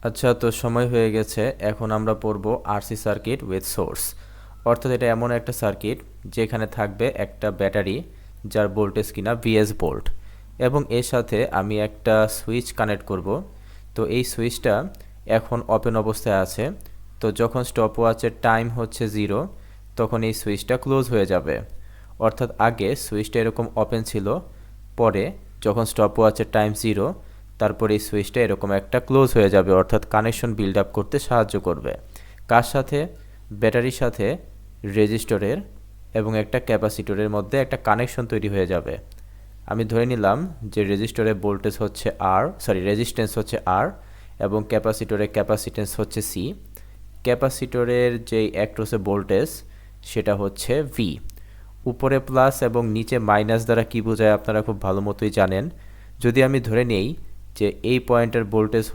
আচ্ছা, তো সময় হয়ে গেছে। এখন আমরা পড়ব আরসি সার্কিট উইথ সোর্স। অর্থাৎ এটা এমন একটা সার্কিট যেখানে থাকবে একটা ব্যাটারি যার ভোল্টেজ কিনা ভিএস ভোল্ট, এবং এর সাথে আমি একটা সুইচ কানেক্ট করব। তো এই সুইচটা এখন ওপেন অবস্থায় আছে। তো যখন স্টপ ওয়াচের টাইম হচ্ছে 0, তখন এই সুইচটা ক্লোজ হয়ে যাবে। অর্থাৎ আগে সুইচটা এরকম ওপেন ছিল, পরে যখন স্টপ ওয়াচের টাইম 0, তারপর এই সুইচটা এরকম একটা ক্লোজ হয়ে যাবে, অর্থাৎ কানেকশন বিল্ড আপ করতে সাহায্য করবে। কার সাথে? ব্যাটারির সাথে রেজিস্টরের এবং একটা ক্যাপাসিটরের মধ্যে একটা কানেকশন তৈরি হয়ে যাবে। আমি ধরে নিলাম যে রেজিস্টরের ভোল্টেজ হচ্ছে রেজিস্ট্যান্স হচ্ছে আর, এবং ক্যাপাসিটরের ক্যাপাসিটেন্স হচ্ছে সি। ক্যাপাসিটরের যেই অ্যাক্রসে ভোল্টেজ সেটা হচ্ছে ভি। উপরে প্লাস এবং নিচে মাইনাস দ্বারা কী বোঝায় আপনারা খুব ভালো মতোই জানেন। যদি আমি ধরে নেই যে এই পয়েন্টের ভোল্টেজ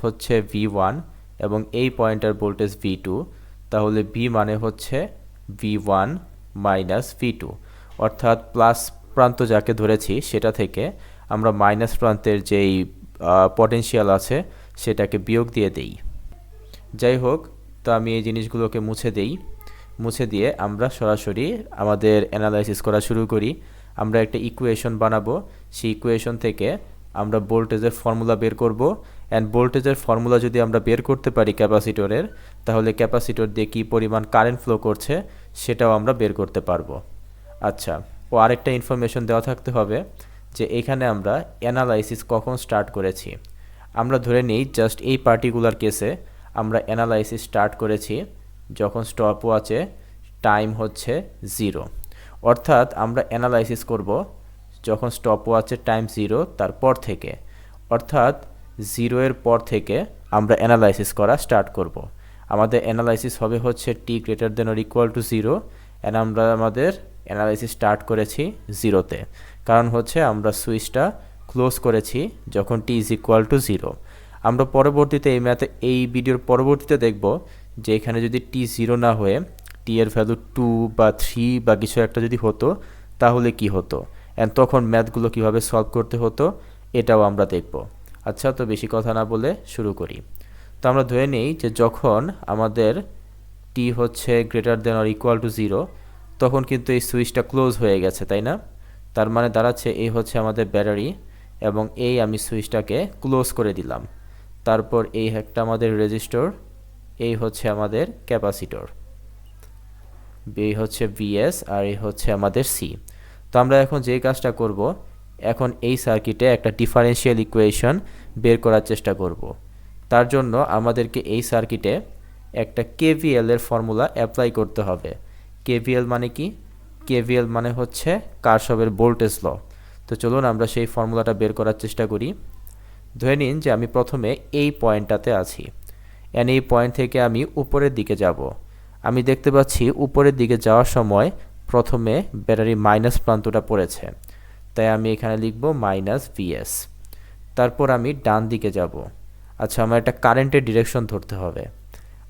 হচ্ছে V1 এবং এই পয়েন্টার ভোল্টেজ V2, তাহলে V মানে হচ্ছে V1 মাইনাস V2। অর্থাৎ প্লাস প্রান্ত যাকে ধরেছি সেটা থেকে আমরা মাইনাস প্রান্তের যেই পটেনশিয়াল আছে সেটাকে বিয়োগ দিয়ে দেই। যাই হোক, তো আমি এই জিনিসগুলোকে মুছে দিয়ে আমরা সরাসরি আমাদের অ্যানালাইসিস করা শুরু করি। আমরা একটা ইকুয়েশন বানাবো, সেই ইকুয়েশন থেকে আমরা ভোল্টেজের ফর্মুলা বের করব। অ্যান্ড ভোল্টেজের ফর্মুলা যদি আমরা বের করতে পারি ক্যাপাসিটরের, তাহলে ক্যাপাসিটর দিয়ে কী পরিমাণ কারেন্ট ফ্লো করছে সেটাও আমরা বের করতে পারবো। আচ্ছা, ও আরেকটা ইনফরমেশন দেওয়া থাকতে হবে যে এখানে আমরা অ্যানালাইসিস কখন স্টার্ট করেছি। আমরা ধরে নিই জাস্ট এই পার্টিকুলার কেসে আমরা অ্যানালাইসিস স্টার্ট করেছি যখন স্টপ ওয়াচে টাইম হচ্ছে 0। অর্থাৎ আমরা অ্যানালাইসিস করব যখন স্টপ ওয়াচের টাইম 0 তারপর থেকে, অর্থাৎ 0 এর পর থেকে আমরা অ্যানালাইসিস করা স্টার্ট করব। আমাদের অ্যানালাইসিস হবে হচ্ছে t>0 অ্যান্ড আমরা আমাদের অ্যানালাইসিস স্টার্ট করেছি 0-তে, কারণ হচ্ছে আমরা সুইচটা ক্লোজ করেছি যখন t=0। আমরা পরবর্তীতে এই ভিডিওর পরবর্তীতে দেখব যে এখানে যদি t0 না হয়ে t এর ভ্যালু 2 বা 3 বা কিছু একটা যদি হতো তাহলে কি হতো, অ্যান্ড তখন ম্যাথগুলো কিভাবে সলভ করতে হতো এটাও আমরা দেখব। আচ্ছা, তো বেশি কথা না বলে শুরু করি। তো আমরা ধরে নেই যে যখন আমাদের t হচ্ছে >0, তখন কিন্তু এই সুইচটা ক্লোজ হয়ে গেছে, তাই না? তার মানে দাঁড়াচ্ছে এই হচ্ছে আমাদের ব্যাটারি, এবং এই আমি সুইচটাকে ক্লোজ করে দিলাম। তারপর এই একটা আমাদের রেজিস্টর, এই হচ্ছে আমাদের ক্যাপাসিটর, এই হচ্ছে ভিএস, আর এই হচ্ছে আমাদের সি। তো আমরা এখন যে কাজটা করব, এখন এই সার্কিটে একটা ডিফারেনশিয়াল ইকুয়েশন বের করার চেষ্টা করব। তার জন্য আমাদেরকে এই সার্কিটে একটা কেভিএল এর ফর্মুলা অ্যাপ্লাই করতে হবে। কেভিএল মানে কি? কেভিএল মানে হচ্ছে কারশফের ভোল্টেজ ল। তো চলুন আমরা সেই ফর্মুলাটা বের করার চেষ্টা করি। ধরে নিন যে আমি প্রথমে এই পয়েন্টটাতে আছি, অ্যান্ড এই পয়েন্ট থেকে আমি উপরের দিকে যাব। আমি দেখতে পাচ্ছি উপরের দিকে যাওয়ার সময় প্রথমে ব্যাটারি মাইনাস প্রান্তটা পড়েছে, তাই আমি এখানে লিখব -Vs। তারপর আমি ডান দিকে যাব। আচ্ছা, আমার একটা কারেন্টের ডিরেকশন ধরতে হবে।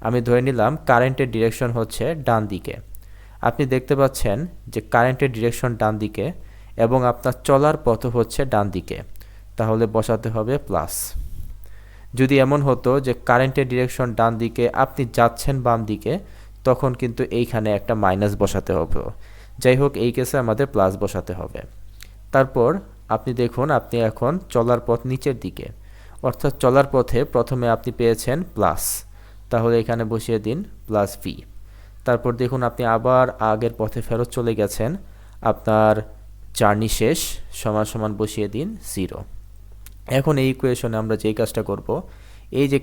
আমি ধরে নিলাম কারেন্টের ডিরেকশন হচ্ছে ডান দিকে। আপনি দেখতে পাচ্ছেন যে কারেন্টের ডিরেকশন ডান দিকে এবং আপনার চলার পথ হচ্ছে ডান দিকে, তাহলে বসাতে হবে প্লাস। যদি এমন হতো যে কারেন্টের ডিরেকশন ডান দিকে, আপনি যাচ্ছেন বাম দিকে, তখন কিন্তু এইখানে একটা মাইনাস বসাতে হবে। যাই হোক, এই কেসে আমাদের প্লাস বসাতে হবে। তারপর আপনি দেখুন আপনি এখন চলার পথ নিচের দিকে, অর্থাৎ চলার পথে প্রথমে আপনি পেয়েছেন প্লাস, তাহলে এখানে বসিয়ে দিন +V। তারপর দেখুন আপনি আবার আগের পথে ফেরত চলে গেছেন, আপনার জার্নি শেষ, সমান সমান বসিয়ে দিন 0। এখন এই ইকুয়েশনে আমরা যেই কাজটা করব, এই যে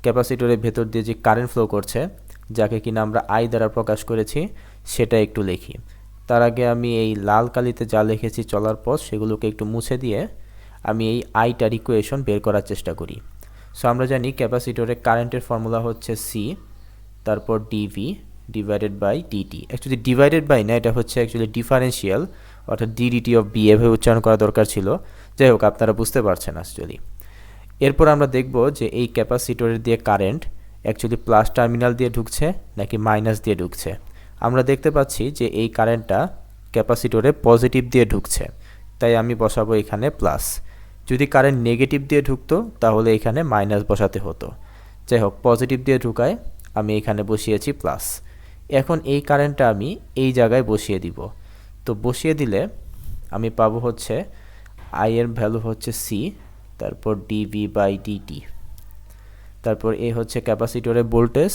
ক্যাপাসিটরের ভেতর দিয়ে যে কারেন্ট ফ্লো করছে, যাকে কিনা আমরা I দ্বারা প্রকাশ করেছি, সেটা একটু লিখি। তার আগে আমি এই লাল কালিতে যা লিখেছি চলার পথ, সেগুলোকে একটু মুছে দিয়ে আমি এই আইটার ইকুয়েশন বের করার চেষ্টা করি। সো আমরা জানি ক্যাপাসিটরের কারেন্টের ফর্মুলা হচ্ছে C, তারপর dV divided by dt। Actually divided by না, এটা হচ্ছে অ্যাকচুয়ালি ডিফারেন্সিয়াল, অর্থাৎ ddt অফ B এভাবে উচ্চারণ করা দরকার ছিল। যাই হোক, আপনারা বুঝতে পারছেন অ্যাকচুয়ালি। এরপর আমরা দেখব যে এই ক্যাপাসিটরের দিয়ে কারেন্ট অ্যাকচুয়ালি প্লাস টার্মিনাল দিয়ে ঢুকছে নাকি মাইনাস দিয়ে ঢুকছে। আমরা দেখতে পাচ্ছি যে এই কারেন্টটা ক্যাপাসিটরে পজিটিভ দিয়ে ঢুকছে, তাই আমি বসাবো এখানে প্লাস। যদি কারেন্ট নেগেটিভ দিয়ে ঢুকতো তাহলে এখানে মাইনাস বসাতে হতো। যাই হোক, পজিটিভ দিয়ে ঢুকায় আমি এখানে বসিয়েছি প্লাস। এখন এই কারেন্টটা আমি এই জায়গায় বসিয়ে দিব। তো বসিয়ে দিলে আমি পাবো হচ্ছে আই এর ভ্যালু হচ্ছে সি, তারপর ডিভি বাই ডিটি, তারপর এ হচ্ছে ক্যাপাসিটরের ভোল্টেজ,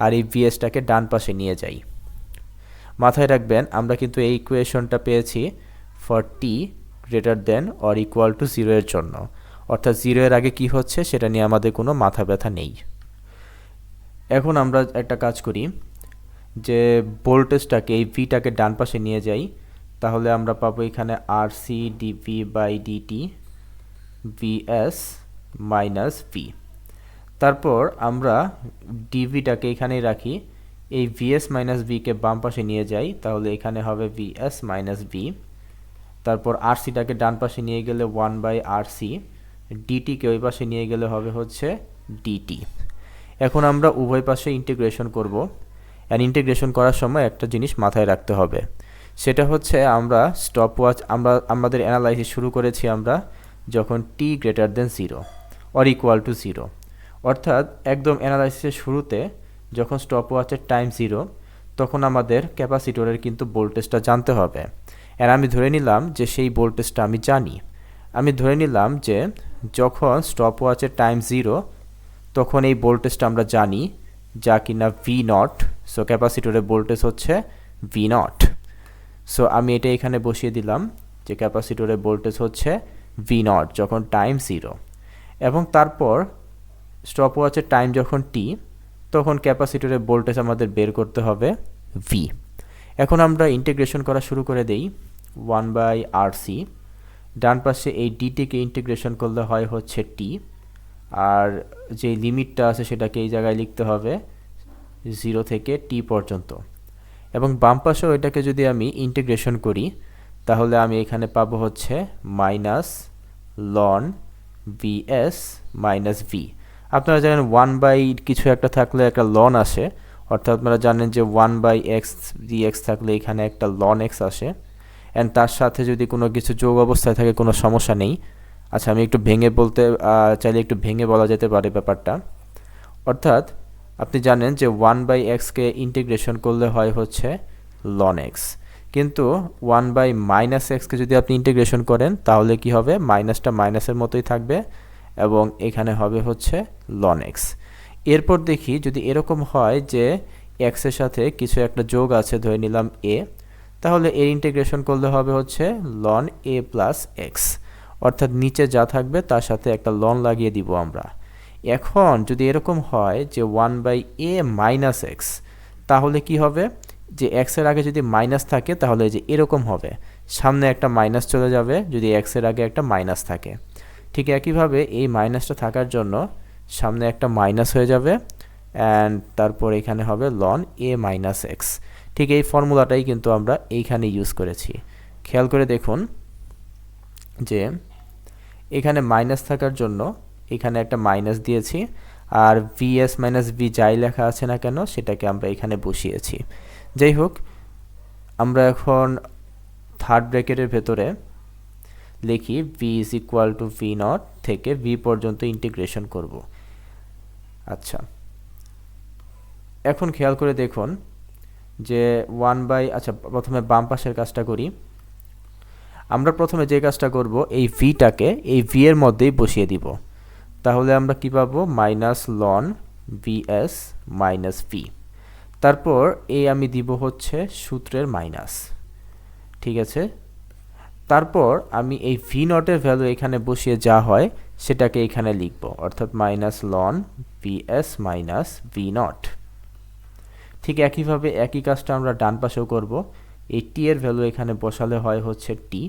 আর এই ভিএসটাকে ডান পাশে নিয়ে যাই। মাথায় রাখবেন আমরা কিন্তু এই ইকুয়েশনটা পেয়েছি for T greater than or equal to 0 এর জন্য, অর্থাৎ 0 এর আগে কি হচ্ছে সেটা নিয়ে আমাদের কোনো মাথা ব্যথা নেই। এখন আমরা একটা কাজ করি, যে ভোল্টেজটাকে এই ভিটাকে ডান পাশে নিয়ে যাই, তাহলে আমরা পাবো এখানে R C DV by DT VS minus V. তারপর আমরা ডিভিটাকে এখানেই রাখি, এই ভিএস মাইনাস ভিকে বাম পাশে নিয়ে যাই, তাহলে এখানে হবে ভিএস মাইনাস ভি। তারপর আরসিটাকে ডান পাশে নিয়ে গেলে 1 বাই আরসি, ডিটিকে ওই পাশে নিয়ে গেলে হবে হচ্ছে ডিটি। এখন আমরা উভয় পাশে ইন্টিগ্রেশন করব। অ্যান্ড ইন্টিগ্রেশন করার সময় একটা জিনিস মাথায় রাখতে হবে, সেটা হচ্ছে আমরা স্টপওয়াচ আমাদের অ্যানালাইসিস শুরু করেছি আমরা যখন T greater than 0 or equal to 0, অর্থাৎ একদম অ্যানালাইসিসের শুরুতে যখন স্টপওয়াচের টাইম 0, তখন আমাদের ক্যাপাসিটরের কিন্তু ভোল্টেজটা জানতে হবে। আর আমি ধরে নিলাম যে সেই ভোল্টেজটা আমি জানি। আমি ধরে নিলাম যে যখন স্টপওয়াচের টাইম 0, তখন এই ভোল্টেজটা আমরা জানি, যা কিনা ভি নট। সো ক্যাপাসিটরের ভোল্টেজ হচ্ছে ভি নট। সো আমি এটা এখানে বসিয়ে দিলাম যে ক্যাপাসিটরের ভোল্টেজ হচ্ছে ভি নট যখন টাইম 0, এবং তারপর স্টপওয়াচের টাইম যখন টি, তখন ক্যাপাসিটরের ভোল্টেজ আমাদের বের করতে হবে ভি। এখন আমরা ইন্টিগ্রেশন করা শুরু করে দেই 1 বাই আরসি। ডান পাশে এই ডিটিকে ইন্টিগ্রেশন করলে হয় হচ্ছে টি, আর যে লিমিটটা আছে সেটাকে এই জায়গায় লিখতে হবে 0 থেকে টি পর্যন্ত। এবং বাম পাশেও এটাকে যদি আমি ইন্টিগ্রেশন করি, তাহলে আমি এখানে পাবো হচ্ছে মাইনাস লন ভিএস মাইনাস ভি। আপনারা জানেন 1 বাই কিছু একটা থাকলে একটা লন আসে, অর্থাৎ আপনারা জানেন যে 1 বাই এক্স ডিএক্স থাকলে এখানে একটা লন এক্স আসে। অ্যান্ড তার সাথে যদি কোনো কিছু যোগ অবস্থায় থাকে কোনো সমস্যা নেই। আচ্ছা, আমি একটু ভেঙে বলতে চাইলে একটু ভেঙে বলা যেতে পারে ব্যাপারটা। অর্থাৎ আপনি জানেন যে 1 বাই এক্সকে ইন্টিগ্রেশন করলে হয় হচ্ছে লন এক্স, কিন্তু 1 বাই মাইনাস এক্সকে যদি আপনি ইন্টিগ্রেশন করেন তাহলে কি হবে, মাইনাসটা মাইনাসের মতোই থাকবে এবং এখানে হবে হচ্ছে লন এক্স। এরপর দেখি যদি এরকম হয় যে এক্সের সাথে কিছু একটা যোগ আছে, ধরে নিলাম এ, তাহলে এর ইন্টিগ্রেশন করলে হবে হচ্ছে লন এ প্লাস এক্স, অর্থাৎ নিচে যা থাকবে তার সাথে একটা লন লাগিয়ে দিব আমরা। এখন যদি এরকম হয় যে 1 বাই এ মাইনাস এক্স, তাহলে কি হবে, যে এক্সের আগে যদি মাইনাস থাকে তাহলে যে এরকম হবে, সামনে একটা মাইনাস চলে যাবে যদি এক্সের আগে একটা মাইনাস থাকে। ঠিক একইভাবে এই মাইনাসটা থাকার জন্য সামনে একটা মাইনাস হয়ে যাবে, অ্যান্ড তারপর এখানে হবে লন এ মাইনাস এক্স। ঠিক এই ফর্মুলাটাই কিন্তু আমরা এইখানে ইউজ করেছি। খেয়াল করে দেখুন যে এখানে মাইনাস থাকার জন্য এখানে একটা মাইনাস দিয়েছি, আর ভিএস মাইনাস ভি যাই লেখা আছে না কেন সেটাকে আমরা এখানে বসিয়েছি। যাই হোক, আমরা এখন থার্ড ব্র্যাকেটের ভেতরে লিখি V is equal two V naught থেকে ভি পর্যন্ত ইন্টিগ্রেশন করব। আচ্ছা, এখন খেয়াল করে দেখুন যে 1 বাই, আচ্ছা প্রথমে বাম পাশের কাজটা করি। আমরা প্রথমে যে কাজটা করব, এই ভিটাকে এই ভি এর মধ্যেই বসিয়ে দিব। তাহলে আমরা কি পাবো, মাইনাস লন ভিএস মাইনাস ভি। তারপর এই আমি দিব হচ্ছে সূত্রের মাইনাস, ঠিক আছে। তারপর আমি এই ভি নটের ভ্যালু এখানে বসিয়ে যা হয় সেটাকে এখানে লিখব, অর্থাৎ মাইনাস লন ভিএস মাইনাস ভি নট। ঠিক একইভাবে একই কাজটা আমরা ডান পাশেও করব। এই টি এর ভ্যালু এখানে বসালে হয় হচ্ছে টি,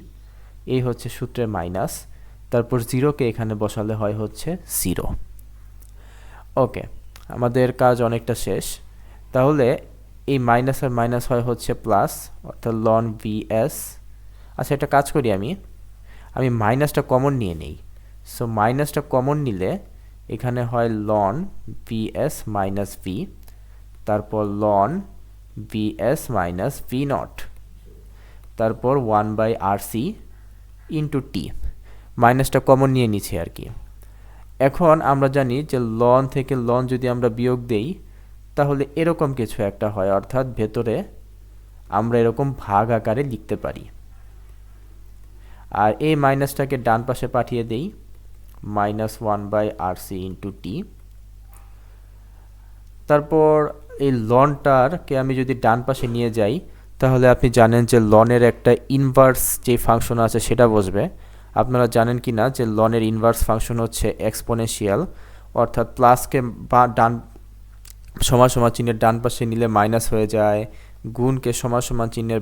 এই হচ্ছে সূত্রের মাইনাস, তারপর 0কে এখানে বসালে হয় হচ্ছে 0। ওকে, আমাদের কাজ অনেকটা শেষ। তাহলে এই মাইনাস আর মাইনাস হয় হচ্ছে প্লাস, অর্থাৎ লন ভিএস। আচ্ছা, একটা কাজ করি, আমি মাইনাসটা কমন নিয়ে নেই। সো মাইনাসটা কমন নিলে এখানে হয় লন ভিএস মাইনাস ভি, তারপর লন ভিএস মাইনাস ভি নট, তারপর 1 বাই আরসি, ইন্টু টি, মাইনাসটা কমন নিয়ে নিচ্ছি আর কি। এখন আমরা জানি যে লন থেকে লন যদি আমরা বিয়োগ দেই তাহলে এরকম কিছু একটা হয়, অর্থাৎ ভেতরে আমরা এরকম ভাগ আকারে লিখতে পারি। আর এই মাইনাসটাকে ডান পাশে পাঠিয়ে দেই, -1/RC ইন্টু টি। তারপর এই লনটারকে আমি যদি ডান পাশে নিয়ে যাই তাহলে আপনি জানেন যে লনের একটা ইনভার্স যে ফাংশন আছে সেটা বসবে। আপনারা জানেন কি না যে লনের ইনভার্স ফাংশন হচ্ছে এক্সপোনেনশিয়াল, অর্থাৎ প্লাসকে বা সমান সমান চিহ্নের ডান পাশে নিলে মাইনাস হয়ে যায়, গুণকে সমান সমান চিহ্নের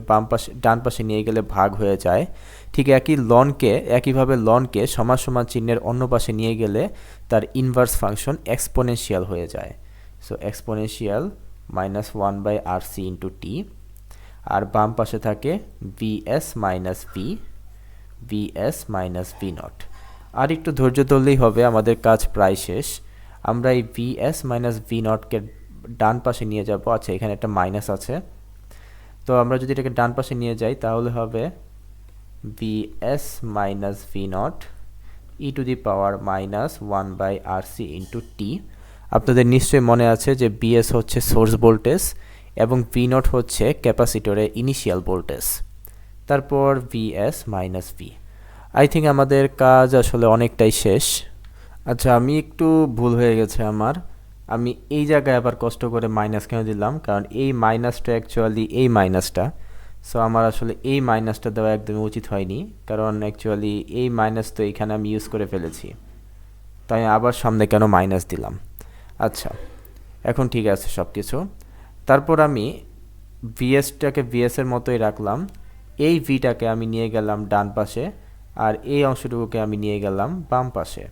ডান পাশে নিয়ে গেলে ভাগ হয়ে যায়। ঠিক একইভাবে লনকে সমান সমান চিহ্নের অন্য পাশে নিয়ে গেলে তার ইনভার্স ফাংশন এক্সপোনেনশিয়াল হয়ে যায়। So exponential -1/RC into T, আর বাম পাশে থাকে VS মাইনাস ভি নট। আর একটু ধৈর্য ধরলেই হবে, আমাদের কাজ প্রায় শেষ। আমরা এই VS মাইনাস ভি নটকে ডান পাশে নিয়ে যাব। আচ্ছা, এখানে একটা মাইনাস আছে, তো আমরা যদি এটাকে ডান পাশে নিয়ে যাই তাহলে হবে VS minus V nought e⁻−1/RC into T. আপনাদের নিশ্চয়ই মনে আছে যে BS হচ্ছে সোর্স ভোল্টেজ এবং ভি নট হচ্ছে ক্যাপাসিটরের ইনিশিয়াল ভোল্টেজ। তারপর VS minus V. I think আমাদের কাজ আসলে অনেকটাই শেষ। আচ্ছা, আমি একটু ভুল হয়ে গেছে আমার, আমি এই জায়গায় আবার কষ্ট করে মাইনাস কেন দিলাম, কারণ এই মাইনাসটা অ্যাকচুয়ালি এই মাইনাসটা। সো আমার আসলে এই মাইনাসটা দেওয়া একদমই উচিত হয়নি, কারণ অ্যাকচুয়ালি এই মাইনাস তো এইখানে আমি ইউজ করে ফেলেছি, তাই আবার সামনে কেন মাইনাস দিলাম। আচ্ছা, এখন ঠিক আছে সব কিছু। তারপর আমি ভিএসটাকে ভিএসের মতোই রাখলাম, এই ভিটাকে আমি নিয়ে গেলাম ডান পাশে, আর এই অংশটুকুকে আমি নিয়ে গেলাম বাম পাশে।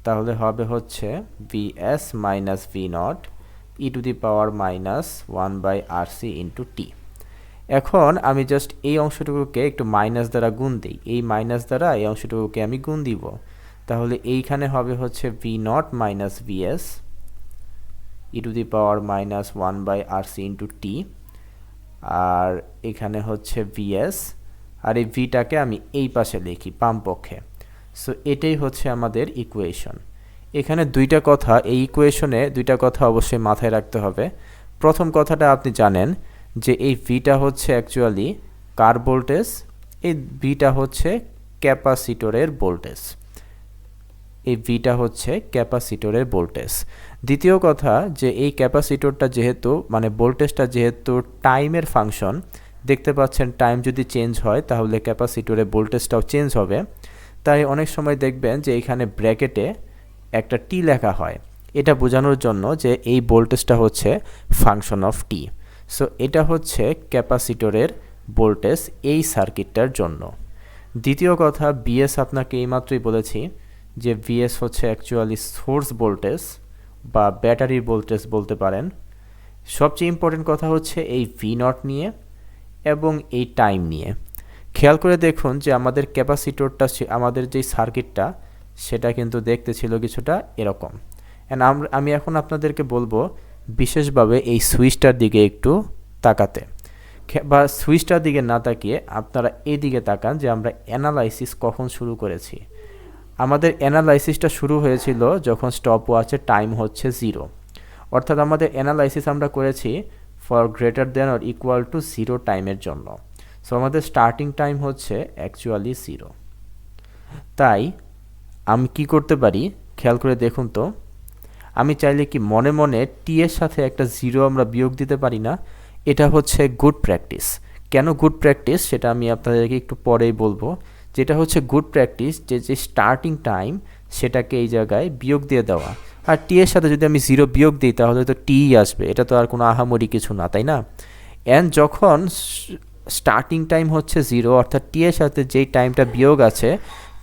তাহলে হবে হচ্ছে VS minus V nought e⁻−1/RC into T. এখন আমি জাস্ট এই অংশটুকুকে একটু মাইনাস দ্বারা গুণ দিই, এই মাইনাস দ্বারা এই অংশটুকুকে আমি গুণ দিব। তাহলে এইখানে হবে হচ্ছে V not minus VS e⁻−1/RC into T, আর এখানে হচ্ছে VS, আর এই ভিটাকে আমি এই পাশে লিখি বাম পক্ষে। সো এটাই হচ্ছে আমাদের ইকুয়েশন। এখানে এই ইকুয়েশনে দুইটা কথা অবশ্যই মাথায় রাখতে হবে। প্রথম কথাটা আপনি জানেন যে এই ভিটা হচ্ছে অ্যাকচুয়ালি কার ভোল্টেজ, এই ভিটা হচ্ছে ক্যাপাসিটরের ভোল্টেজ, এই ভিটা হচ্ছে ক্যাপাসিটরের ভোল্টেজ। দ্বিতীয় কথা যে এই ক্যাপাসিটরটা যেহেতু ভোল্টেজটা যেহেতু টাইমের ফাংশন, দেখতে পাচ্ছেন টাইম যদি চেঞ্জ হয় তাহলে ক্যাপাসিটরের ভোল্টেজটাও চেঞ্জ হবে। তাই অনেক সময় দেখবেন যে এখানে ব্র্যাকেটে একটা টি লেখা হয়, এটা বোঝানোর জন্য যে এই ভোল্টেজটা হচ্ছে ফাংশন অফ টি। সো এটা হচ্ছে ক্যাপাসিটরের ভোল্টেজ এই সার্কিটটার জন্য। দ্বিতীয় কথা, বিএস আপনাকে এইমাত্রই বলেছি যে ভিএস হচ্ছে অ্যাকচুয়ালি সোর্স ভোল্টেজ বা ব্যাটারির ভোল্টেজ বলতে পারেন। সবচেয়ে ইম্পর্টেন্ট কথা হচ্ছে এই ভি নট নিয়ে এবং এই টাইম নিয়ে। খেয়াল করে দেখুন যে আমাদের ক্যাপাসিটরটা, আমাদের যেই সার্কিটটা সেটা কিন্তু দেখতে ছিল কিছুটা এরকম। অ্যান্ড আমি এখন আপনাদেরকে বলবো বিশেষভাবে এই সুইচটার দিকে একটু তাকাতে, বা সুইচটার দিকে না তাকিয়ে আপনারা এই দিকে তাকান যে আমরা অ্যানালাইসিস কখন শুরু করেছি। আমাদের অ্যানালাইসিসটা শুরু হয়েছিল যখন স্টপ ওয়াচের টাইম হচ্ছে 0, অর্থাৎ আমাদের অ্যানালাইসিস আমরা করেছি for greater than or equal to 0 টাইমের জন্য। সো আমাদের স্টার্টিং টাইম হচ্ছে অ্যাকচুয়ালি 0। তাই আমি কি করতে পারি খেয়াল করে দেখুন তো, আমি চাইলে কি মনে মনে টি এর সাথে একটা 0 আমরা বিয়োগ দিতে পারি না? এটা হচ্ছে গুড প্র্যাকটিস। কেন গুড প্র্যাকটিস সেটা আমি আপনাদেরকে একটু পরেই বলবো। যেটা হচ্ছে গুড প্র্যাকটিস যে স্টার্টিং টাইম সেটাকে এই জায়গায় বিয়োগ দিয়ে দেওয়া, আর টি এর সাথে যদি আমি 0 বিয়োগ দিই তাহলে তো টি আসবে, এটা তো আর কোনো আহামরি কিছু না, তাই না? অ্যান্ড যখন স্টার্টিং টাইম হচ্ছে 0, অর্থাৎ টি এর সাথে যেই টাইমটা বিয়োগ আছে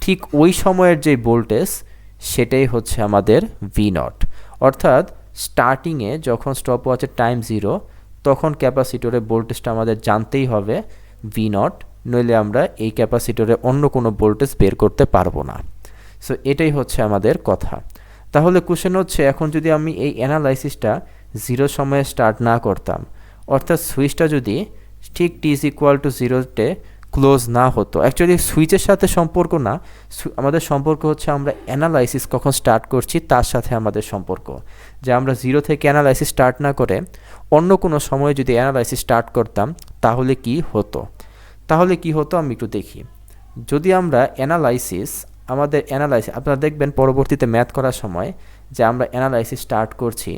ঠিক ওই সময়ের যে ভোল্টেজ সেটাই হচ্ছে আমাদের ভি নট। অর্থাৎ স্টার্টিংয়ে যখন স্টপ ওয়াচের টাইম 0 তখন ক্যাপাসিটরের ভোল্টেজটা আমাদের জানতেই হবে ভি নট, নইলে আমরা এই ক্যাপাসিটরে অন্য কোনো ভোল্টেজ বের করতে পারবো না। সো এটাই হচ্ছে আমাদের কথা। তাহলে কোশ্চেন হচ্ছে, এখন যদি আমি এই অ্যানালাইসিসটা 0 সময়ে স্টার্ট না করতাম, অর্থাৎ সুইচটা যদি ঠিক টি ইজ ইকুয়াল টু 0-তে ক্লোজ না হতো, অ্যাকচুয়ালি সুইচের সাথে সম্পর্ক না, আমাদের সম্পর্ক হচ্ছে আমরা অ্যানালাইসিস কখন স্টার্ট করছি তার সাথে আমাদের সম্পর্ক। যে আমরা জিরো থেকে অ্যানালাইসিস স্টার্ট না করে অন্য কোনো সময়ে যদি অ্যানালাইসিস স্টার্ট করতাম তাহলে কি হতো, আমি একটু দেখি। যদি আমরা আমাদের অ্যানালাইসিস আপনারা দেখবেন পরবর্তীতে ম্যাথ করার সময় যে আমরা অ্যানালাইসিস স্টার্ট করছি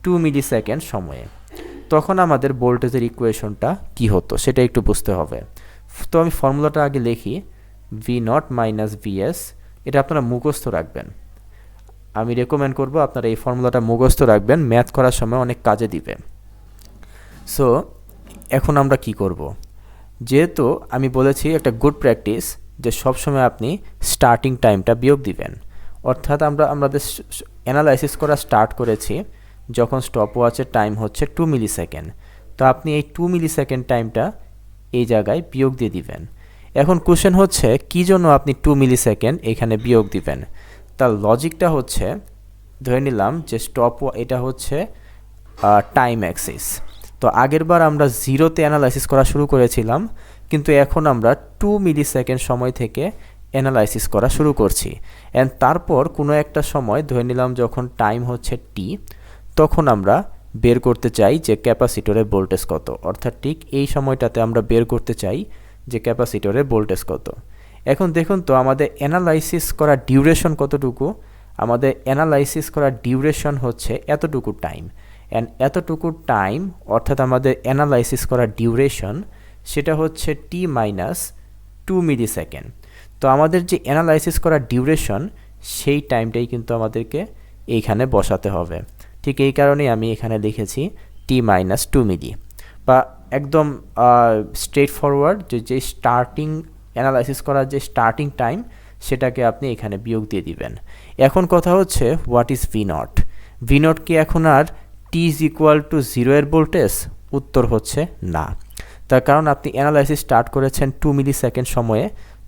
2 মিলি সেকেন্ড সময়ে, তখন আমাদের ভোল্টেজের ইকুয়েশনটা কি হতো সেটা একটু বুঝতে হবে। তো আমি ফর্মুলাটা আগে লিখি, ভি নট মাইনাস ভিএস, এটা আপনারা মুখস্থ রাখবেন। আমি রেকমেন্ড করব আপনারা এই ফর্মুলাটা মুখস্থ রাখবেন, ম্যাথ করার সময় অনেক কাজে দিবে। সো এখন আমরা কি করব, যেহেতু আমি বলেছি একটা গুড প্র্যাকটিস যে সবসময় আপনি স্টার্টিং টাইমটা বিয়োগ দিবেন, অর্থাৎ আমাদের অ্যানালাইসিস করা স্টার্ট করেছি যখন স্টপ ওয়াচের টাইম হচ্ছে 2 মিলি সেকেন্ড, তো আপনি এই 2 মিলি সেকেন্ড টাইমটা এই জায়গায় বিয়োগ দিয়ে দিবেন। এখন কোশ্চেন হচ্ছে কী জন্য আপনি 2 মিলি সেকেন্ড এখানে বিয়োগ দিবেন। তার লজিকটা হচ্ছে, ধরে নিলাম যে এটা হচ্ছে টাইম অ্যাক্সিস, তো আগেরবার আমরা জিরোতে অ্যানালাইসিস করা শুরু করেছিলাম, কিন্তু এখন আমরা 2 মিলি সেকেন্ড সময় থেকে অ্যানালাইসিস করা শুরু করছি। অ্যান্ড তারপর কোনো একটা সময় ধরে নিলাম যখন টাইম হচ্ছে টি, তখন আমরা বের করতে চাই যে ক্যাপাসিটরের ভোল্টেজ কত, অর্থাৎ ঠিক এই সময়টাতে আমরা বের করতে চাই যে ক্যাপাসিটরের ভোল্টেজ কত। এখন দেখুন তো আমাদের অ্যানালাইসিস করা ডিউরেশন কতটুকু, আমাদের অ্যানালাইসিস করা ডিউরেশন হচ্ছে এতটুকু টাইম, অ্যান্ড এতটুকু টাইম অর্থাৎ আমাদের অ্যানালাইসিস করা ডিউরেশন সেটা হচ্ছে টি মাইনাস 2 মিলি সেকেন্ড। তো আমাদের যে অ্যানালাইসিস করা ডিউরেশন সেই টাইমটাই কিন্তু আমাদেরকে এইখানে বসাতে হবে। ঠিক এই কারণেই আমি এখানে লিখেছি টি মাইনাস 2 মিলি, বা একদম স্ট্রেট ফরওয়ার্ড যে স্টার্টিং অ্যানালাইসিস করার যে স্টার্টিং টাইম সেটাকে আপনি এখানে বিয়োগ দিয়ে দিবেন। এখন কথা হচ্ছে what is V naught, V naught কি এখন আর টি ইজ ইকুয়াল টু 0 এর ভোল্টেজ? উত্তর হচ্ছে না, তার কারণ আপনি অ্যানালাইসিস স্টার্ট করেছেন 2 মিলি সেকেন্ড সময়ে,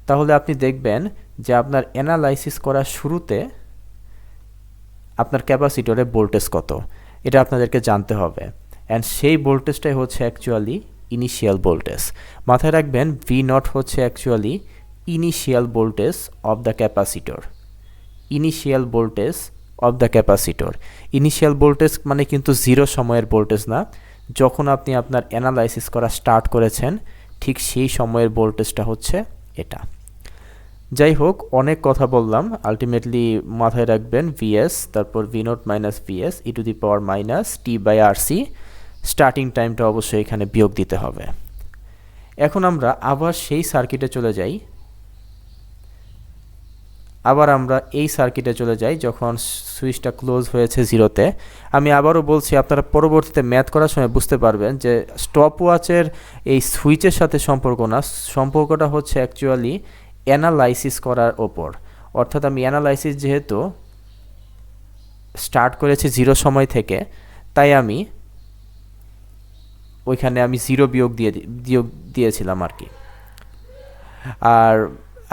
তাহলে আপনি দেখবেন যে আপনার অ্যানালাইসিস করার শুরুতে আপনার ক্যাপাসিটরের ভোল্টেজ কত, এটা আপনাদেরকে জানতে হবে। অ্যান্ড সেই ভোল্টেজটাই হচ্ছে অ্যাকচুয়ালি ইনিশিয়াল ভোল্টেজ। মাথায় রাখবেন ভি নট হচ্ছে actually initial voltage of the capacitor, initial voltage of the capacitor. Initial voltage মানে কিন্তু 0 সময়ের ভোল্টেজ না, যখন আপনি আপনার অ্যানালাইসিস করা স্টার্ট করেছেন ঠিক সেই সময়ের ভোল্টেজটা হচ্ছে এটা। যাই হোক, অনেক কথা বললাম, আলটিমেটলি মাথায় রাখবেন ভিএস, তারপর V not minus VS E to the power minus T by R C, starting টাইমটা অবশ্যই এখানে বিয়োগ দিতে হবে। এখন আমরা আবার সেই সার্কিটে চলে যাই, যখন সুইচটা ক্লোজ হয়েছে 0-তে। আমি আবারও বলছি, আপনারা পরবর্তীতে ম্যাথ করার সময় বুঝতে পারবেন যে স্টপ ওয়াচের এই সুইচের সাথে সম্পর্ক না, সম্পর্কটা হচ্ছে অ্যাকচুয়ালি অ্যানালাইসিস করার ওপর। অর্থাৎ আমি অ্যানালাইসিস যেহেতু স্টার্ট করেছি 0 সময় থেকে, তাই আমি ওইখানে 0 বিয়োগ দিয়েছিলাম আর কি। আর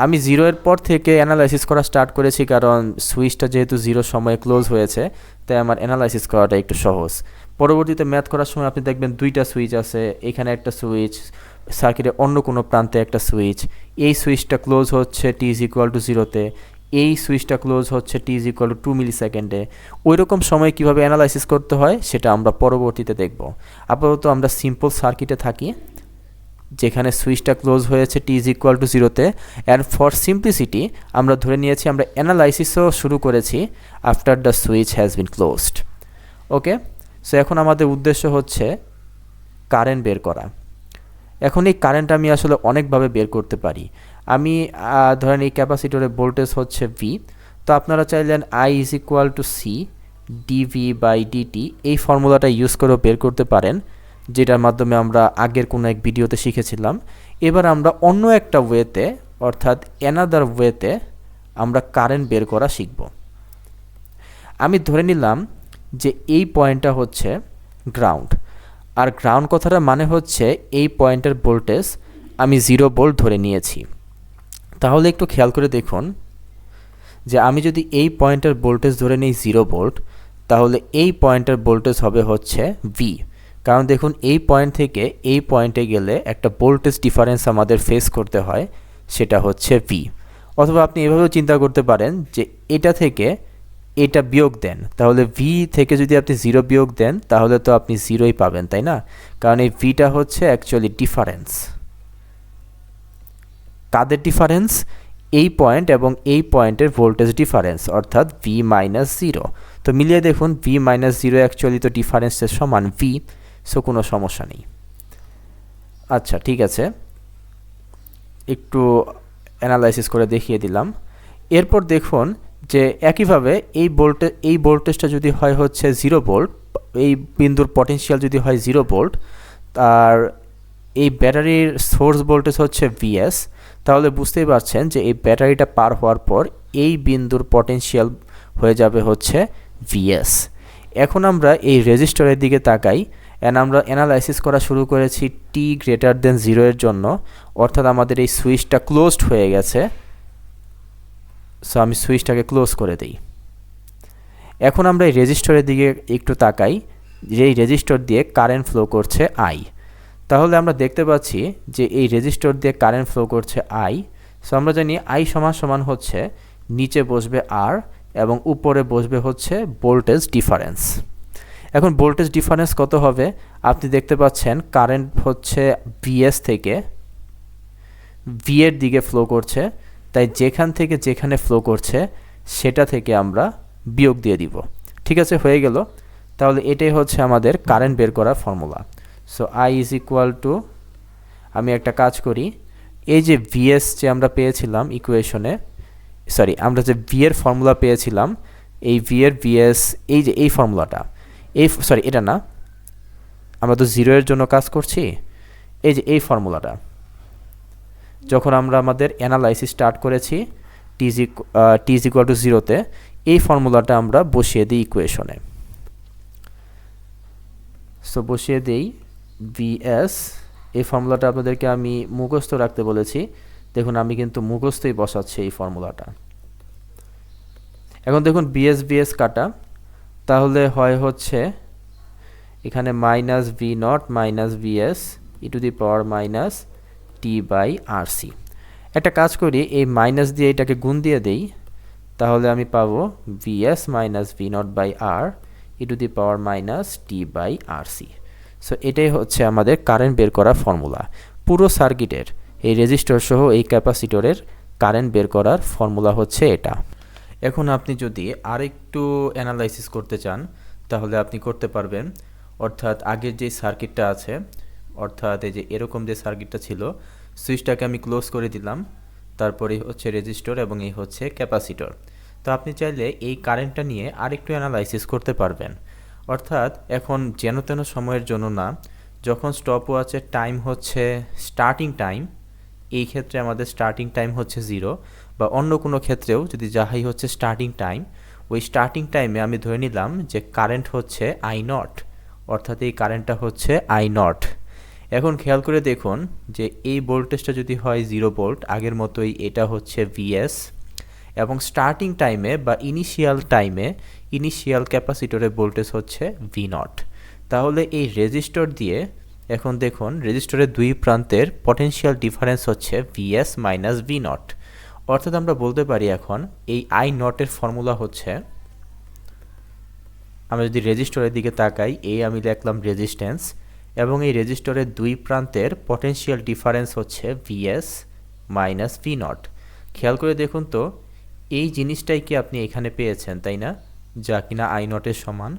আমি 0 এর পর থেকে অ্যানালাইসিস করা স্টার্ট করেছি, কারণ সুইচটা যেহেতু 0 সময়ে ক্লোজ হয়েছে, তাই আমার অ্যানালাইসিস করাটা একটু সহজ। পরবর্তীতে ম্যাথ করার সময় আপনি দেখবেন 2টা সুইচ আছে, এখানে একটা সুইচ, সার্কিটের অন্য কোনো প্রান্তে একটা সুইচ, এই সুইচটা ক্লোজ হচ্ছে টি ইজ ইকুয়াল টু 0-তে, এই সুইচটা ক্লোজ হচ্ছে টি ইজ ইকুয়াল টু 2 মিলি সেকেন্ডে। ওই রকম সময় কীভাবে অ্যানালাইসিস করতে হয় সেটা আমরা পরবর্তীতে দেখব। আপাতত আমরা সিম্পল সার্কিটে থাকি যেখানে সুইচটা ক্লোজ হয়েছে টি ইজ ইকুয়াল টু 0-তে, অ্যান্ড ফর সিম্পলিসিটি আমরা ধরে নিয়েছি আমরা অ্যানালাইসিসও শুরু করেছি after the switch has been closed. Okay, so এখন আমাদের উদ্দেশ্য হচ্ছে কারেন্ট বের করা। এখন এই কারেন্ট আমি আসলে অনেকভাবে বের করতে পারি। আমি ধরেন এই ক্যাপাসিটরের ভোল্টেজ হচ্ছে ভি, তো আপনারা চাইলেন I is equal to C DV by DT, এই ফর্মুলাটা ইউজ করেও বের করতে পারেন, যেটার মাধ্যমে আমরা আগের কোনো এক ভিডিওতে শিখেছিলাম। এবার আমরা অন্য একটা ওয়েতে, অর্থাৎ অ্যানাদার ওয়েতে আমরা কারেন্ট বের করা শিখব। আমি ধরে নিলাম যে এই পয়েন্টটা হচ্ছে গ্রাউন্ড, আর গ্রাউন্ড কথাটা মানে হচ্ছে এই পয়েন্টের ভোল্টেজ আমি 0 ভোল্ট ধরে নিয়েছি। তাহলে একটু খেয়াল করে দেখুন যে আমি যদি এই পয়েন্টের ভোল্টেজ ধরে নিই 0 ভোল্ট, তাহলে এই পয়েন্টের ভোল্টেজ হবে হচ্ছে ভি, কারণ দেখুন এই পয়েন্ট থেকে এই পয়েন্টে গেলে একটা ভোল্টেজ ডিফারেন্স আমাদের ফেস করতে হয়, সেটা হচ্ছে ভি। অথবা আপনি এভাবেও চিন্তা করতে পারেন যে এটা থেকে এটা বিয়োগ দেন, তাহলে ভি থেকে যদি আপনি 0 বিয়োগ দেন তাহলে তো আপনি 0ই পাবেন, তাই না? কারণ এই ভিটা হচ্ছে অ্যাকচুয়ালি ডিফারেন্স। কাদের ডিফারেন্স? এই পয়েন্ট এবং এই পয়েন্টের ভোল্টেজ ডিফারেন্স, অর্থাৎ ভি মাইনাস 0। তো মিলিয়ে দেখুন ভি মাইনাস 0 অ্যাকচুয়ালি তো ডিফারেন্সের সমান ভি, সো কোনো সমস্যা নেই। আচ্ছা, ঠিক আছে, একটু অ্যানালাইসিস করে দেখিয়ে দিলাম। এরপর দেখুন যে একইভাবে এই ভোল্টেজটা যদি হয় হচ্ছে 0 ভোল্ট, এই বিন্দুর পটেনশিয়াল যদি হয় 0 ভোল্ট, আর এই ব্যাটারির সোর্স ভোল্টেজ হচ্ছে ভিএস, তাহলে বুঝতেই পারছেন যে এই ব্যাটারিটা পার হওয়ার পর এই বিন্দুর পটেনশিয়াল হয়ে যাবে হচ্ছে ভিএস। এখন আমরা এই রেজিস্টরের দিকে তাকাই, আমরা অ্যানালাইসিস করা শুরু করেছি টি গ্রেটার দেন 0 এর জন্য, অর্থাৎ আমাদের এই সুইচটা ক্লোজড হয়ে গেছে। সো আমি সুইচটাকে ক্লোজ করে দিই। এখন আমরা এই রেজিস্টরের দিকে একটু তাকাই, যে এই রেজিস্টর দিয়ে কারেন্ট ফ্লো করছে আই। তাহলে আমরা দেখতে পাচ্ছি যে এই রেজিস্টর দিয়ে কারেন্ট ফ্লো করছে আই। সো আমরা জানি আই সমান সমান হচ্ছে নিচে বসবে আর এবং উপরে বসবে হচ্ছে ভোল্টেজ ডিফারেন্স। এখন ভোল্টেজ ডিফারেন্স কত হবে? আপনি দেখতে পাচ্ছেন কারেন্ট হচ্ছে ভিএস থেকে ভি এর দিকে ফ্লো করছে, তাই যেখান থেকে যেখানে ফ্লো করছে সেটা থেকে আমরা বিয়োগ দিয়ে দিব। ঠিক আছে, হয়ে গেল। তাহলে এটাই হচ্ছে আমাদের কারেন্ট বের করার formula. So I is equal two, আমি একটা কাজ করি, এই যে ভিএস যে আমরা পেয়েছিলাম ইকুয়েশনে, সরি আমরা যে ভি এর ফর্মুলা পেয়েছিলাম, এই ভি এর ভিএস, এই যে এই ফর্মুলাটা, সরি এটা না, আমরা তো 0 এর জন্য কাজ করছি, এই যে এই ফর্মুলাটা যখন আমরা আমাদের অ্যানালাইসিস স্টার্ট করেছি টি ইজ ইকুয়াল টু 0-তে, এই ফর্মুলাটা আমরা বসিয়ে দিই ইকুয়েশনে। সো বসিয়ে দিই ভিএস, এই ফর্মুলাটা আপনাদেরকে আমি মুখস্থ রাখতে বলেছি, দেখুন আমি কিন্তু মুখস্থই বসাচ্ছি এই ফর্মুলাটা। এখন দেখুন ভিএস কাটা, তাহলে হয় হচ্ছে এখানে minus V not minus VS E to the power minus T by R C. একটা কাজ করি, এই মাইনাস দিয়ে এটাকে গুণ দিয়ে দেই, তাহলে আমি পাবো VS minus V naught by R E to the power minus T by R C. So এটাই হচ্ছে আমাদের কারেন্ট বের করার ফর্মুলা। পুরো সার্কিটের এই রেজিস্টর সহ এই ক্যাপাসিটরের কারেন্ট বের করার ফর্মুলা হচ্ছে এটা। এখন আপনি যদি আরেকটু অ্যানালাইসিস করতে চান তাহলে আপনি করতে পারবেন, অর্থাৎ আগের যে সার্কিটটা আছে, অর্থাৎ এই যে এরকম যে সার্কিটটা ছিল, সুইচটাকে আমি ক্লোজ করে দিলাম, তারপরে হচ্ছে রেজিস্টর এবং এই হচ্ছে ক্যাপাসিটর। তো আপনি চাইলে এই কারেন্টটা নিয়ে আরেকটু অ্যানালাইসিস করতে পারবেন, অর্থাৎ এখন যেন তেন সময়ের জন্য না, যখন স্টপ ওয়াচের টাইম হচ্ছে স্টার্টিং টাইম, এই ক্ষেত্রে আমাদের স্টার্টিং টাইম হচ্ছে 0, বা অন্য কোনো ক্ষেত্রেও যদি যাহাই হচ্ছে স্টার্টিং টাইম, ওই স্টার্টিং টাইমে আমি ধরে নিলাম যে কারেন্ট হচ্ছে আই নট, অর্থাৎ এই কারেন্টটা হচ্ছে আই নট। এখন খেয়াল করে দেখুন যে এই ভোল্টেজটা যদি হয় 0 ভোল্ট, আগের মতোই এটা হচ্ছে ভিএস, এবং স্টার্টিং টাইমে বা ইনিশিয়াল ক্যাপাসিটরের ভোল্টেজ হচ্ছে ভি নট। তাহলে এই রেজিস্টর দিয়ে এখন দেখুন রেজিস্টরের দুই প্রান্তের পটেনশিয়াল ডিফারেন্স হচ্ছে ভিএস মাইনাস ভি নট, অর্থাৎ আমরা বলতে পারি এখন এই আই নটের ফর্মুলা হচ্ছে, আমরা যদি রেজিস্টরের দিকে তাকাই, এই আমি লিখলাম রেজিস্ট্যান্স, এবং এই রেজিস্টরের দুই প্রান্তের পটেনশিয়াল ডিফারেন্স হচ্ছে ভিএস মাইনাস ভি নট। খেয়াল করে দেখুন তো এই জিনিসটাই কি আপনি এখানে পেয়েছেন, তাই না, যা কিনা আই নটের সমান।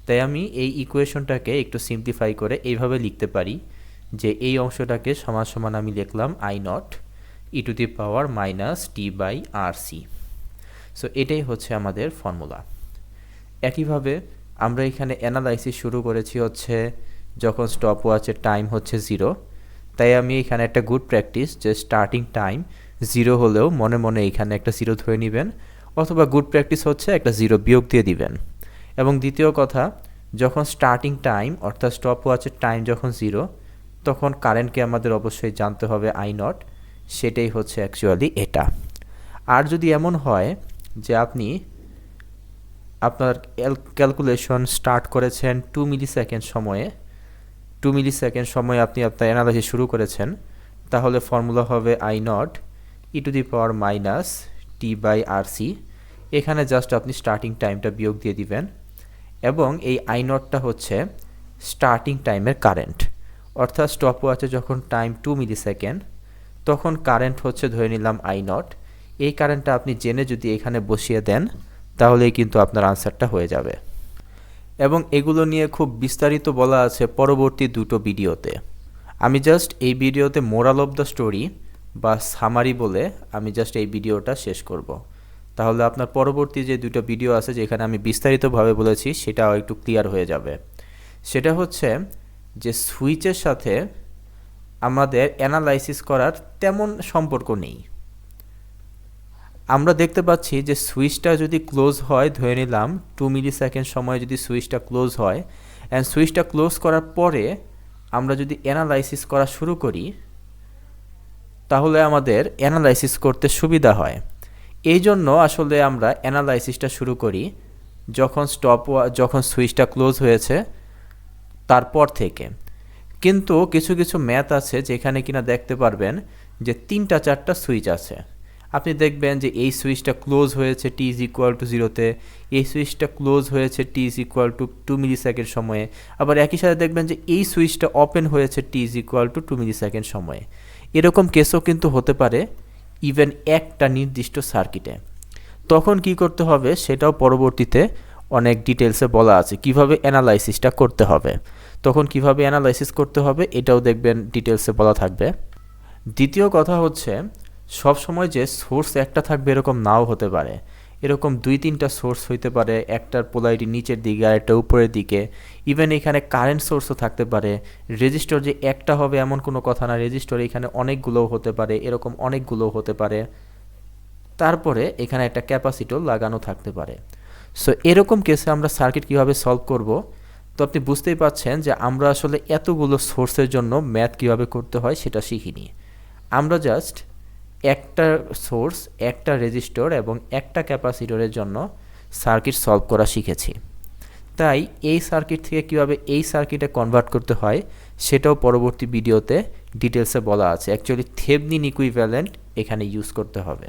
তাই আমি এই ইকুয়েশনটাকে একটু সিম্পলিফাই করে এইভাবে লিখতে পারি যে এই অংশটাকে সমান সমান আমি লিখলাম I naught E to the power minus T by R C. So এটাই হচ্ছে আমাদের ফর্মুলা। একইভাবে আমরা এখানে অ্যানালাইসিস শুরু করেছি হচ্ছে যখন স্টপ ওয়াচের টাইম হচ্ছে 0, তাই আমি এখানে একটা গুড প্র্যাকটিস যে স্টার্টিং টাইম 0 হলেও মনে মনে এখানে একটা 0 ধরে নেবেন, অথবা গুড প্র্যাকটিস হচ্ছে একটা 0 বিয়োগ দিয়ে দিবেন। এবং দ্বিতীয় কথা, যখন স্টার্টিং টাইম অর্থাৎ স্টপ ওয়াচের টাইম যখন 0, তখন কারেন্টকে আমাদের অবশ্যই জানতে হবে আই নট, সেটাই হচ্ছে অ্যাকচুয়ালি এটা। আর যদি এমন হয় যে আপনি আপনার ক্যালকুলেশন স্টার্ট করেছেন 2 মিলি সেকেন্ড সময়ে, 2 মিলি সেকেন্ড সময় আপনি আপনার অ্যানালাইসিস শুরু করেছেন, তাহলে ফর্মুলা হবে I naught E to the power minus T by R C. এখানে জাস্ট আপনি স্টার্টিং টাইমটা বিয়োগ দিয়ে দিবেন, এবং এই আই নটটা হচ্ছে স্টার্টিং টাইমের কারেন্ট, অর্থাৎ স্টপ ওয়াচে যখন টাইম 2 মিলি সেকেন্ড তখন কারেন্ট হচ্ছে ধরে নিলাম আই নট। এই কারেন্টটা আপনি জেনে যদি এখানে বসিয়ে দেন তাহলেই কিন্তু আপনার আনসারটা হয়ে যাবে। এবং এগুলো নিয়ে খুব বিস্তারিত বলা আছে পরবর্তী দুটো ভিডিওতে। আমি জাস্ট এই ভিডিওতে মোরাল অফ দ্য স্টোরি বা সামারি বলে আমি জাস্ট এই ভিডিওটা শেষ করব। তাহলে আপনার পরবর্তী যে দুটো ভিডিও আছে যেখানে আমি বিস্তারিতভাবে বলেছি সেটাও একটু ক্লিয়ার হয়ে যাবে। সেটা হচ্ছে যে সুইচের সাথে আমাদের অ্যানালাইসিস করার তেমন সম্পর্ক নেই। আমরা দেখতে পাচ্ছি যে সুইচটা যদি ক্লোজ হয়, ধরে নিলাম 2 মিলি সেকেন্ড সময় যদি সুইচটা ক্লোজ হয়, অ্যান্ড সুইচটা ক্লোজ করার পরে আমরা যদি অ্যানালাইসিস করা শুরু করি তাহলে আমাদের অ্যানালাইসিস করতে সুবিধা হয়। এই জন্য আসলে আমরা অ্যানালাইসিসটা শুরু করি যখন সুইচটা ক্লোজ হয়েছে তারপর থেকে। কিন্তু কিছু কিছু ম্যাথ আছে যেখানে কিনা দেখতে পারবেন যে 3-4টা সুইচ আছে। আপনি দেখবেন যে এই সুইচটা ক্লোজ হয়েছে টি ইজ ইকুয়াল টু 0-তে, এই সুইচটা ক্লোজ হয়েছে T is equal to 2 millisecond সময়ে, আবার একই সাথে দেখবেন যে এই সুইচটা ওপেন হয়েছে T is equal to 2 millisecond সময়ে। এরকম কেসও কিন্তু হতে পারে ইভেন একটা নির্দিষ্ট সার্কিটে। তখন কি করতে হবে সেটাও পরবর্তীতে অনেক ডিটেলসে বলা আছে কিভাবে অ্যানালাইসিসটা করতে হবে। তখন কিভাবে অ্যানালাইসিস করতে হবে এটাও দেখবেন ডিটেলসে বলা থাকবে। দ্বিতীয় কথা হচ্ছে সব সময় যে সোর্স একটা থাকবে এরকম নাও হতে পারে। এরকম 2-3টা সোর্স হইতে পারে, একটার পোলারিটি নিচের দিকে আর একটা উপরের দিকে। ইভেন এখানে কারেন্ট সোর্সও থাকতে পারে। রেজিস্টর যে একটা হবে এমন কোনো কথা না, রেজিস্টর এখানে অনেকগুলোও হতে পারে, এরকম অনেকগুলোও হতে পারে। তারপরে এখানে একটা ক্যাপাসিটর লাগানো থাকতে পারে। সো এরকম কেসে আমরা সার্কিট কিভাবে সলভ করব, তো আপনি বুঝতেই পাচ্ছেন যে আমরা আসলে এতগুলো সোর্সের জন্য ম্যাথ কিভাবে করতে হয় সেটা শিখিনি। আমরা জাস্ট একটা সোর্স, একটা রেজিস্টর এবং একটা ক্যাপাসিটরের জন্য সার্কিট সলভ করা শিখেছি। তাই এই সার্কিট থেকে কিভাবে এই সার্কিটে কনভার্ট করতে হয় সেটাও পরবর্তী ভিডিওতে ডিটেলসে বলা আছে। অ্যাকচুয়ালি থেভনিন ইকুইভ্যালেন্ট এখানে ইউজ করতে হবে।